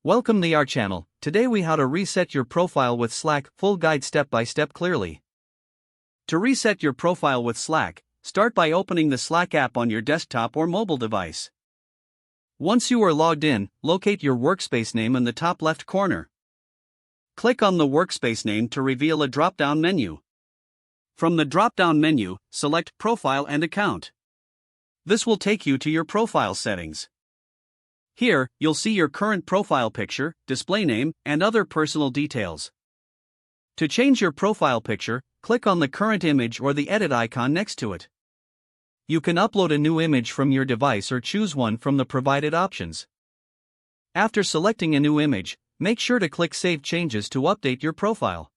Welcome to our channel. Today we how to reset your profile with Slack, full guide step by step clearly. To reset your profile with Slack, start by opening the Slack app on your desktop or mobile device. Once you are logged in, locate your workspace name in the top left corner. Click on the workspace name to reveal a drop-down menu. From the drop-down menu, select Profile and Account. This will take you to your profile settings. Here, you'll see your current profile picture, display name, and other personal details. To change your profile picture, click on the current image or the edit icon next to it. You can upload a new image from your device or choose one from the provided options. After selecting a new image, make sure to click Save Changes to update your profile.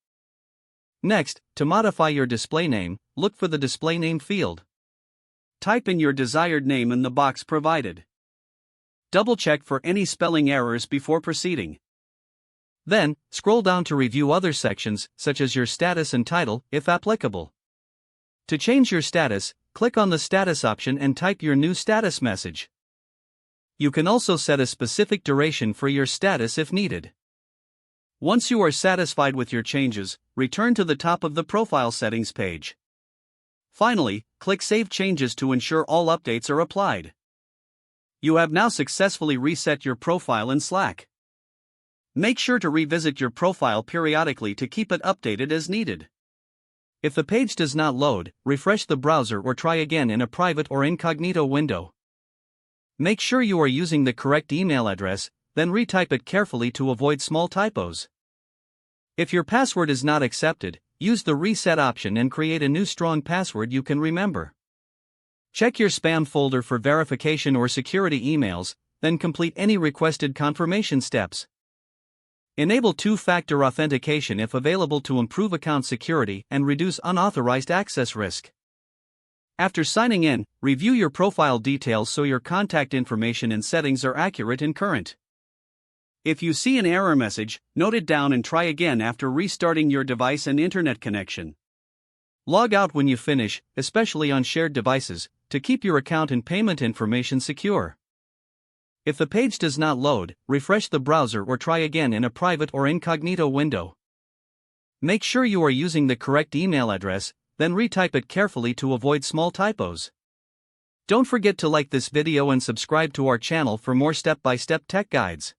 Next, to modify your display name, look for the display name field. Type in your desired name in the box provided. Double-check for any spelling errors before proceeding. Then, scroll down to review other sections, such as your status and title, if applicable. To change your status, click on the status option and type your new status message. You can also set a specific duration for your status if needed. Once you are satisfied with your changes, return to the top of the profile settings page. Finally, click Save Changes to ensure all updates are applied. You have now successfully reset your profile in Slack. Make sure to revisit your profile periodically to keep it updated as needed. If the page does not load, refresh the browser or try again in a private or incognito window. Make sure you are using the correct email address, then retype it carefully to avoid small typos. If your password is not accepted, use the reset option and create a new strong password you can remember. Check your spam folder for verification or security emails, then complete any requested confirmation steps. Enable two-factor authentication if available to improve account security and reduce unauthorized access risk. After signing in, review your profile details so your contact information and settings are accurate and current. If you see an error message, note it down and try again after restarting your device and internet connection. Log out when you finish, especially on shared devices, to keep your account and payment information secure. If the page does not load, refresh the browser or try again in a private or incognito window. Make sure you are using the correct email address, then retype it carefully to avoid small typos. Don't forget to like this video and subscribe to our channel for more step-by-step tech guides.